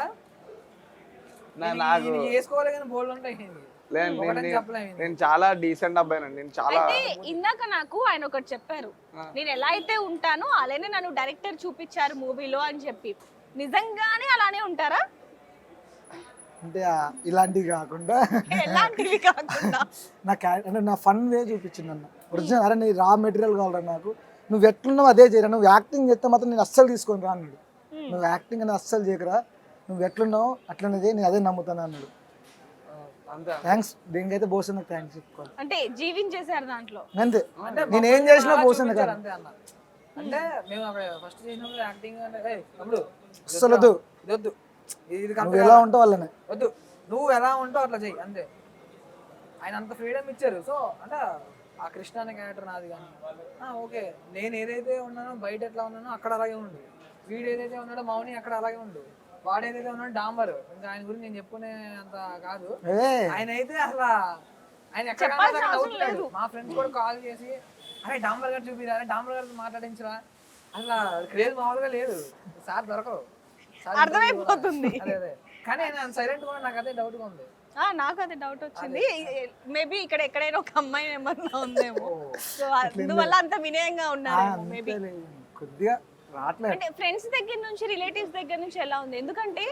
నాకు వేసుకోవాలి కానీ బోల్డ్ ఉంటాయి. నేను చాలా డీసెంట్ అబ్బాయినండి. నేను చాలా ఇందాక నాకు ఆయన ఒకటి చెప్పారు, నేను ఎలా అయితే ఉంటానో అలానే నన్ను డైరెక్టర్ చూపించారు మూవీలో అని చెప్పి. నిజంగానే అలానే ఉంటారా? అంటే ఇలాంటివి కాకుండా ఎలాంటివి కాకుండా అంటే నా ఫన్ వే చూపించింది అన్న. ఒరిజినల్ అరే నీ రా మెటీరియల్ కావాలరా, నాకు నువ్వు ఎట్లున్నావు అదే చేయరా, నువ్వు యాక్టింగ్ చేస్తే మాత్రం నేను అస్సలు తీసుకొని రా అన్నాడు. నువ్వు యాక్టింగ్ అని అస్సలు చేయకరా, నువ్వు ఎట్లున్నావు అట్లనేది నేను అదే నమ్ముతాను అన్నాడు. థ్యాంక్స్, దీనికైతే బోస్ నాకు థ్యాంక్స్ చెప్పుకోవాలి. అంటే జీవించేసారు దాంట్లో అంతే. నేను ఏం చేసినా బోస్ అన్న కాదు. అంటే మేము అక్కడ ఫస్ట్ చేసినప్పుడు యాక్టింగ్ అంటే అస్సలు వద్దు, వద్దు నువ్వు ఎలా ఉంటావు వాళ్ళనే వద్దు, నువ్వు ఎలా ఉంటావు అట్లా చెయ్యి అంతే. ఆయన అంత ఫ్రీడమ్ ఇచ్చారు. సో అంటే ఆ కృష్ణ అనే క్యారెక్టర్ నాది కానీ ఓకే, నేను ఏదైతే ఉన్నానో బయట ఎట్లా ఉన్నానో అక్కడ అలాగే ఉండు, వీడు ఏదైతే ఉన్నాడో మౌని అక్కడ అలాగే ఉండు, వాడు ఏదైతే ఉన్నాడో డాంబర్. ఇంకా ఆయన గురించి నేను చెప్పుకునే అంత కాదు. ఆయన అయితే అసలు ఆయన ఎక్కడ అవుతున్నాడు. మా ఫ్రెండ్స్ కూడా కాల్ చేసి అరే డాంబర్ గారు చూపిరా, అరే డాంబర్ గారితో మాట్లాడించరా, అసలు క్రేజ్ మామూలుగా లేదు. సార్ దొరకవు, అర్థమైపోతుంది. అదే కానీ ఆయన సైలెంట్ కూడా నాకు అదే డౌట్ గా ఉంది. నాకు అదే డౌట్ వచ్చింది. మేబీ ఇక్కడ ఎక్కడైనా ఒక అమ్మాయి నెంబర్లో ఉందేమో, సో అందువల్ల అంత వినయంగా ఉన్నారు. మేబీ కొద్దిగా రాట్లేదు. అంటే ఫ్రెండ్స్ దగ్గర నుంచి రిలేటివ్స్ దగ్గర నుంచి ఎలా ఉంది? ఎందుకంటే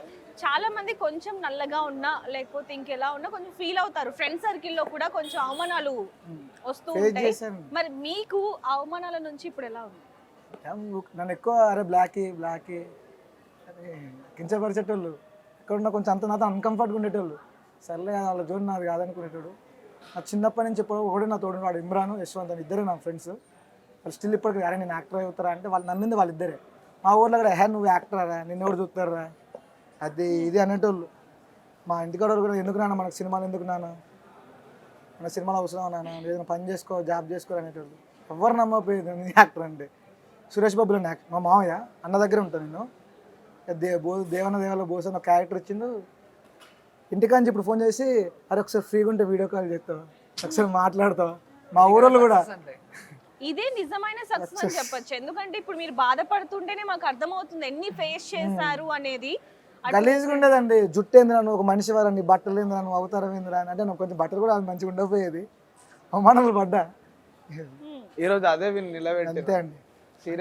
చాలా మంది కొంచెం నల్లగా ఉన్నా లేకపోతే ఇంకెలా ఉన్నా కొంచెం ఫీల్ అవుతారు. ఫ్రెండ్ సర్కిల్లో కూడా కొంచెం అవమానాలు వస్తూ ఉంటాయి. మరి మీకు అవమానాల నుంచి ఇప్పుడు ఎలా ఉంది? నన్ను ఎక్కువ అరే బ్లాక్ కించపరిచేటోళ్ళు, ఎక్కడున్నా కొంచెం అంత నాతో అన్కంఫర్ట్గా ఉండేటోళ్ళు. సర్లే వాళ్ళ జోన్ నాది కాదనుకునేటోడు. నా చిన్నప్పటి నుంచి ఒకడే నా తోడు, వాడు ఇమ్రాన్, యశ్వంత్ అని ఇద్దరే నా ఫ్రెండ్స్. వాళ్ళు స్టిల్ ఇప్పటికి అరే నేను యాక్టర్ అవుతారా అంటే వాళ్ళు నమ్మింది వాళ్ళిద్దరే. మా ఊర్లో కూడా నువ్వు యాక్టర్ రా, నిన్ను ఎవరు చూస్తారా అది ఇది అనేటోళ్ళు. మా ఇంటికాడ కూడా ఎందుకు నాన్న మనకు సినిమాలు ఎందుకు నాన్న, మన సినిమాలు అవసరం నాన్న, ఏదైనా పని చేసుకో జాబ్ చేసుకో అనేటోళ్ళు. ఎవరు నమ్మకపోయేది నేను యాక్టర్ అంటే. సురేష్ బాబులో మా మామయ్య అన్న దగ్గర ఉంటాను నేను. దేవన్న దేవాల బోస్ ఒక క్యారెక్టర్ ఇచ్చిండు. ఇంటికాంచి ఇప్పుడు ఫోన్ చేసి అరే ఒకసారి ఫ్రీగా ఉంటే వీడియో కాల్ చేస్తావు, ఒకసారి మాట్లాడతావు. మా ఊరోళ్ళు కూడా అంటే ఇదే నిజమైన సక్సెస్ అని చెప్పొచ్చు. ఎందుకంటే ఇప్పుడు మీరు బాధపడుతుంటేనే మాకు అర్థమవుతుంది ఎన్ని ఫేస్ చేశారు అనేది. గలీజ్గా ఉండేదండి. జుట్టు ఏందిరా నువ్వు ఒక మనిషి వారండి, బట్టలు ఏందిరా నువ్వు అవతారం ఏందిరా అని అంటే నువ్వు కొంచెం బట్టలు కూడా మంచిగా ఉండకపోయేది. అవమానాలు పడ్డా. ఈరోజు అదే వీళ్ళు నిలబెట్టి అంతే అండి.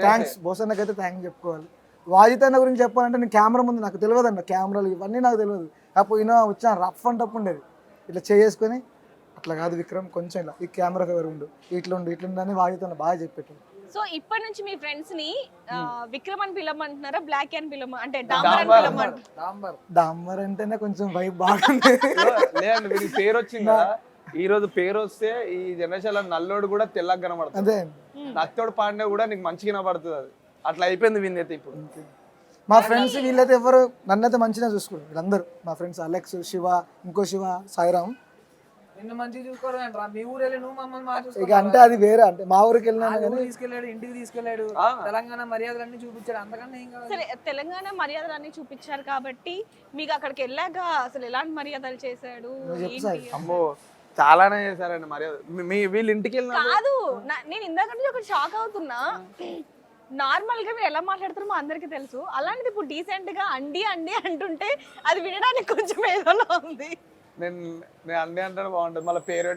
థ్యాంక్స్ బోసన్నకైతే థ్యాంక్స్ చెప్పుకోవాలి. వాజితన్న గురించి చెప్పాలంటే నేను కెమెరా ముందు నాకు తెలియదండి, కెమెరాలు ఇవన్నీ నాకు తెలియదు. అప్పుడు ఈయన వచ్చా రఫ్ అండ్ టప్ ఉండేది, ఇట్లా చేసుకొని అట్లా కాదు విక్రమ్ కొంచెం ఇలా ఈ కెమెరా ఫేవర్ ఉండు, ఇట్లుండు ఇట్లుండు అని వాజితన్న బాగా చెప్పేట్టు. సో ఇప్పటి నుంచి మీ ఫ్రెండ్స్ ని విక్రమ్ అని పిలవమంటున్నారా, బ్లాక్ అని అంటే డాంబర్ అని పిలవమంటున్నారా? డాంబర్ అంటేనే కొంచెం వైబ్ బాగుంది. లేదండి వీడికి పేరు వచ్చింది కదా, ఈ రోజు పేరు వస్తే ఈ జనరేషన్ నల్లోడు కూడా తెల్లగా కనబడుతుంది. అదే నత్తోడు పాడినా కూడా నీకు మంచిగా కనబడుతుంది. అది అట్లా అయిపోయింది వీళ్ళైతే ఇప్పుడు. మా ఫ్రెండ్స్ వీళ్ళైతే ఎవరు నన్నైతే మంచిగా చూసుకుంటారు. వీళ్ళందరూ మా ఫ్రెండ్స్ అలెక్స్, శివ, ఇంకో శివ, సాయిరామ్. నిన్ను మంచిగా చూసుకోవడం ఏంట్రా, మీ ఊరు వెళ్ళి నువ్వు మమ్మల్ని బాగా ఇక చూసుకోవాలి. అంటే అది వేరే, అంటే మా ఊరికి వెళ్ళినా కానీ తీసుకెళ్ళాడు, ఇంటికి తీసుకెళ్ళాడు, తెలంగాణ మర్యాదలన్నీ చూపించాడు, అంతకన్నా ఏం కావాలి. సరే తెలంగాణ మర్యాదలన్నీ చూపించారు కాబట్టి మీకు అక్కడికి వెళ్ళాక అసలు ఎలాంటి మర్యాదలు చేశాడు ఏంటి? అమ్మో చాలానే చేశారండి మర్యాద. మీ వీళ్ళ ఇంటికి వెళ్ళిన కాదు నేను ఇందాక నుంచి ఒకటి షాక్ అవుతున్నా. నార్మల్ గా మీరు ఎలా మాట్లాడుతారో మా అందరికి తెలుసు, అలాంటిది ఇప్పుడు డీసెంట్ గా అండి అండి అంటుంటే అది వినడానికి కొంచెం ఏదోలా ఉంది. నేను అన్నీ అంటే బాగుంటుంది. మళ్ళీ పేరు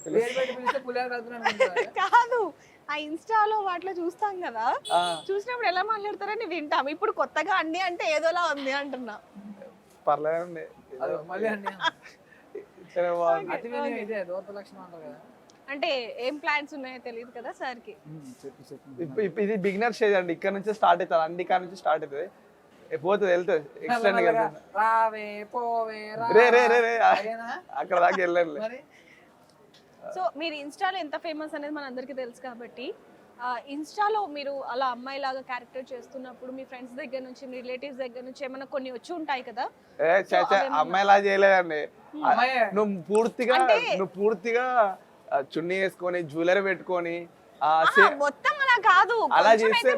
పేరు పెట్టి పిలిస్తే పులిహార కలుపుతున్నాను. కాదు ఆ ఇన్స్టాలో వాటిలో చూస్తాం కదా, చూసినప్పుడు ఎలా మాట్లాడతారని వింటాం. ఇప్పుడు కొత్తగా అండి అంటే ఏదోలా ఉంది అంటున్నా. పర్లేదండి. మళ్ళీ అన్నీ సరే బాగుంది. అతి వినయం ఇదే దూరత లక్షణం అంటారు కదా. అంటే ఏం ప్లాన్స్ ఉన్నాయో తెలియదు కదా సార్ కి. ఇది బిగినర్ స్టేజ్ అండి, ఇక్కడ నుంచి స్టార్ట్ అవుతుంది, అన్ని కాడ నుంచి స్టార్ట్ అవుతుంది, పోతుంది వెళ్తుంది ఎక్స్టెండ్ రావే పోవే రే రే రే రే అక్కడ దాకా వెళ్ళండి. మరి సో మీరు ఇన్స్టాలో ఎంత ఫేమస్ అనేది మన అందరికీ తెలుసు కాబట్టి ఇన్స్టాలో మీరు అలా అమ్మాయి లాగా క్యారెక్టర్ చేస్తున్నప్పుడు మీ ఫ్రెండ్స్ దగ్గర నుంచి మీ రిలేటివ్స్ దగ్గర నుంచి ఏమైనా కొన్ని వచ్చి ఉంటాయి కదా. అమ్మాయిలా చేయలేదండి. నువ్వు పూర్తిగా చున్నీ వేసుకొని జ్యువెలరీ పెట్టుకొని మొత్తం అలా కాదు, అలా చేస్తే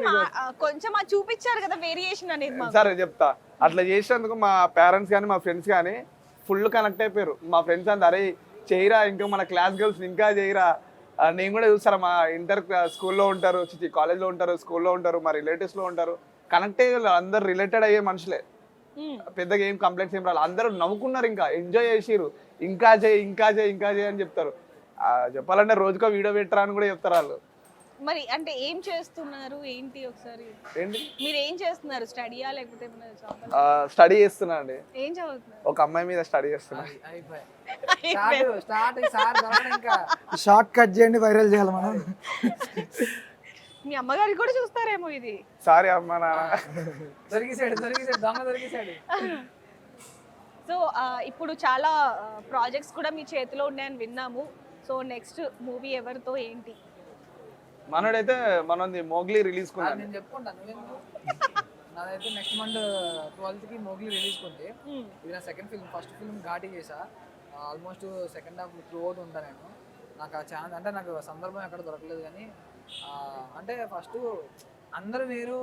కొంచెం చూపించారు కదా వేరియేషన్ అనేది మాకు. సరే చెప్తా. అట్లా చేసినందుకు మా పేరెంట్స్ కానీ మా ఫ్రెండ్స్ కానీ ఫుల్ కనెక్ట్ అయిపోయారు. మా ఫ్రెండ్స్ అంతా అరే చేయరా, ఇంకా మన క్లాస్ గర్ల్స్ ఇంకా చేయరా. నేను కూడా చూస్తారా, మా ఇంటర్ స్కూల్లో ఉంటారు, కాలేజ్లో ఉంటారు, స్కూల్లో ఉంటారు, మా రిలేటివ్స్లో ఉంటారు, కనెక్ట్ అయ్యే అందరు రిలేటెడ్ అయ్యే మనుషులే. పెద్దగా ఏం కంప్లైంట్స్ ఏం రాలేదు, అందరూ నవ్వుకున్నారు, ఇంకా ఎంజాయ్ చేసిరు. ఇంకా చేయి ఇంకా చేయి ఇంకా చేయి అని చెప్తారు. చెప్పాలంటే రోజుకో వీడియో పెట్టరా అని కూడా చెప్తారు వాళ్ళు. మరి అంటే ఏం చేస్తున్నారు ఏంటి ఒకసారి ఏంటి మీరు ఏం చేస్తున్నారు, స్టడీయా లేకపోతే స్టడీ చేస్తున్నా అండి. ఏం చదువుతున్నారు? ఒక అమ్మాయి మీద స్టడీ చేస్తున్నా. షార్ట్ కట్ చేయండి, వైరల్ చేయాలి మనం. మీ అమ్మగారికి కూడా చూస్తారేమో ఇది. సారీ అమ్మా నాన్న. దొరికిసాడు దొంగ దొరికిసాడు. సో ఇప్పుడు చాలా ప్రాజెక్ట్స్ కూడా మీ చేతిలో ఉన్నాయని విన్నాము. సో నెక్స్ట్ మూవీ ఎవరితో ఏంటి? మనోడైతే మనది మోగ్లీ రిలీజ్ కుంది. నేను చెప్పుకుంటాను, నాదైతే నెక్స్ట్ మంత్ 12th కి మోగ్లీ రిలీజ్ కుంది. ఇది నా second film. First film Ghaati చేసా, ఆల్మోస్ట్ సెకండ్ హాఫ్ త్రూ అవుతూ ఉంటాను నేను. నాకు ఆ ఛాన్స్ అంటే నాకు సందర్భం ఎక్కడ దొరకలేదు, కానీ అంటే ఫస్ట్ అందరూ వేరు,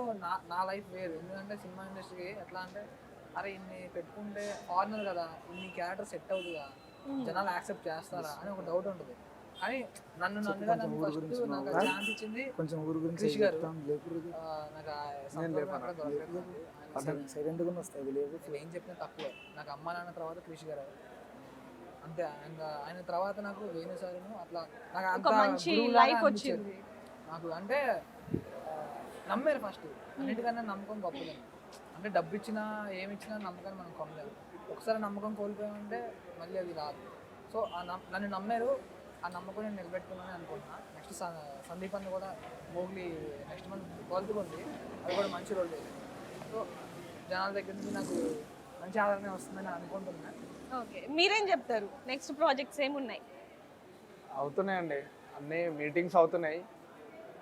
నా లైఫ్ వేరు. ఎందుకంటే సినిమా ఇండస్ట్రీకి ఎట్లా అంటే అరే ఇన్ని పెట్టుకుంటే ఫారినర్ కదా, ఇన్ని క్యారెక్టర్ సెట్ అవుతుందా, జనాలు యాక్సెప్ట్ చేస్తారా అని ఒక డౌట్ ఉంటుంది. కానీ నన్ను ఫస్ట్ నాకు ఛాన్స్ ఇచ్చింది క్రిష్ గారు. నాకు ఏం చెప్పినా తక్కువ. నాకు అమ్మ నాన్న తర్వాత క్రిష్ గారు, అంతే. ఆయన తర్వాత నాకు వేణు సార్ను, అట్లా నాకు అంత మంచి లైఫ్ వచ్చింది నాకు. అంటే నమ్మారు ఫస్ట్, అన్నిటికన్నా నమ్మకం గొప్పది. అంటే డబ్బు ఇచ్చినా ఏమి ఇచ్చినా నమ్మకాన్ని మనం కొనలేము. ఒకసారి నమ్మకం కోల్పోయామంటే మళ్ళీ అది రాదు. సో నన్ను నమ్మారు, ఆ నమ్మకం నేను నిలబెట్టుకున్నాను అనుకుంటున్నా. నెక్స్ట్ సందీప్ అన్న కూడా మోగ్లీ నెక్స్ట్ మంత్ 12th ఉంది, అది కూడా మంచి రోల్ చేయాలి. సో జనాల దగ్గర నుంచి నాకు మంచి ఆదరణ వస్తుందని అనుకుంటున్నాను. ఓకే, మీరేం చెప్తారు? నెక్స్ట్ ప్రాజెక్ట్స్ ఏమున్నాయి? అవుతున్నాయండి, అన్ని మీటింగ్స్ అవుతున్నాయి,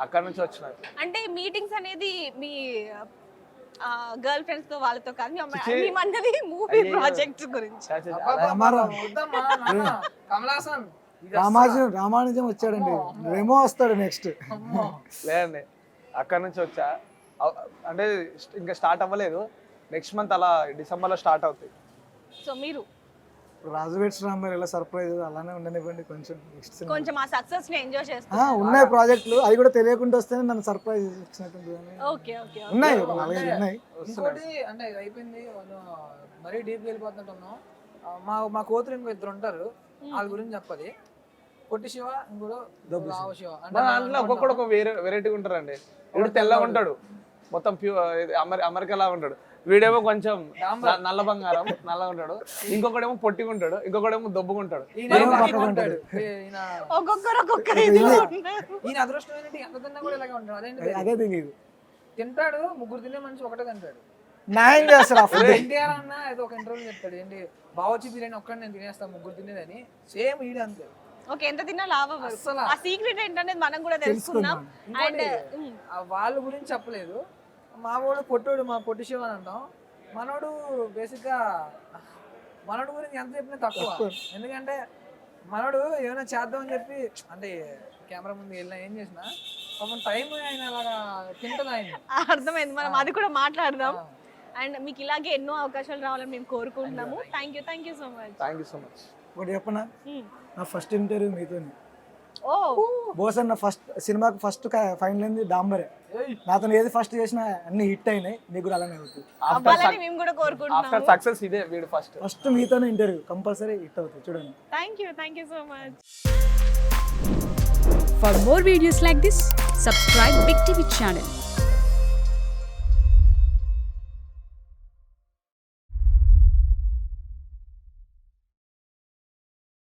అక్కడ నుంచి వచ్చినాయి. అంటే మీటింగ్స్ అనేది మీ గర్ల్ ఫ్రెండ్స్ తో వాళ్ళతో కాదు, మేము అన్నది మూవీ ప్రాజెక్ట్స్ గురించి. వద్దమ్మా నాన్న, కమల్ హాసన్ రామానుజం వచ్చాడండి, రెమో వస్తాడు నెక్స్ట్. లేదండి, అక్కడ నుంచి వచ్చా. అంటే ఇంకా స్టార్ట్ అవ్వలేదు, నెక్స్ట్ మంత్ అలా డిసెంబర్లో స్టార్ట్ అవుతాయి. సో మీరు రాజు వెడ్స్ రాంబాయ్ ఎలా సర్ప్రైజ్ అలానే ఉండనివ్వండి కొంచెం. నెక్స్ట్ కొంచెం ఆ సక్సెస్ ని ఎంజాయ్ చేస్తారు. ఉన్నాయి ప్రాజెక్టులు, అవి కూడా తెలియకుండా వస్తేనే నన్ను సర్ప్రైజ్ ఇచ్చినట్టు ఓకే ఓకే ఉన్నాయి, నాలుగైదు ఉన్నాయి. ఇంకోటి అంటే ఇది అయిపోయింది, మరీ డీప్ వెళ్ళిపోతున్నట్టు ఉన్నాం. మా కోతులు ఇంకో ఇద్దరు ఉంటారు, వాళ్ళ గురించి చెప్పది. పొట్టి శివ, ఇంకోడు లావు శివ. మన దాంట్లో ఒక్కొక్కడు ఒక వెరైటీ ఉంటారండి. వీడు తెల్లగా ఉంటాడు, మొత్తం అమెరికాలా ఉంటాడు. వీడేమో కొంచెం నల్ల బంగారం నల్లగా ఉంటాడు, ఇంకొకడేమో పొట్టిగా ఉంటాడు, ఇంకొకడేమో దొబ్బుకుంటాడు. ఈయన అదృష్టం ఏంటంటే ఎంత తిన్నా కూడా ఇలాగే ఉంటాడు. అదే తెలియదు, తింటాడు, ముగ్గురు తినే మనిషి ఒకటే తింటాడు. న్యాయం చేస్తారు. ఎన్టీఆర్ అన్న ఏదో ఒక ఇంటర్వ్యూ చెప్తాడు, ఏంటి బావొచ్చి బిర్యానీ ఒక్కడి నేను తినేస్తాను, ముగ్గురు తినేదని. సేమ్ ఈడ అంతే. ఓకే, ఎంత తిన్నా లాభ ఆ సీక్రెట్ ఏంటనేది మనం కూడా తెలుసుకున్నాం. అండ్ వాళ్ళ గురించి చెప్పలేదు. మామూలు పొట్టోడు, మా పొట్టి శివ అని అంటాం. మనోడు బేసిక్గా మనోడు గురించి ఎంత చెప్పినా తక్కువ. ఎందుకంటే మనోడు ఏమైనా చేద్దామని చెప్పి, అంటే కెమెరా ముందు వెళ్ళినా ఏం చేసినా పాపం టైం ఆయన అలాగా తింటుంది ఆయన. అర్థమైంది, మనం అది కూడా మాట్లాడదాం. అండ్ మీకు ఇలాగే ఎన్నో అవకాశాలు రావాలని మేము కోరుకుంటున్నాము. Thank you so much. Thank you so much. ఒకటి చెప్పనా, నా ఫస్ట్ ఇంటర్వ్యూ మీతో. ఓ బోస్ అన్న ఫస్ట్ సినిమాకి ఫస్ట్ ఫైనల్ అయింది డాంబరే. నాతో ఏది ఫస్ట్ చేసినా అన్ని హిట్ అయినాయి, మీకు కూడా అలానే అవుతుంది. అవ్వాలని మేము కూడా కోరుకుంటున్నాము. ఆఫ్టర్ సక్సెస్ ఇదే వీడు ఫస్ట్ మీతోనే ఇంటర్వ్యూ కంపల్సరీ హిట్ అవుతుంది, చూడండి. Thank you so much. For more videos like this, subscribe Big TV channel.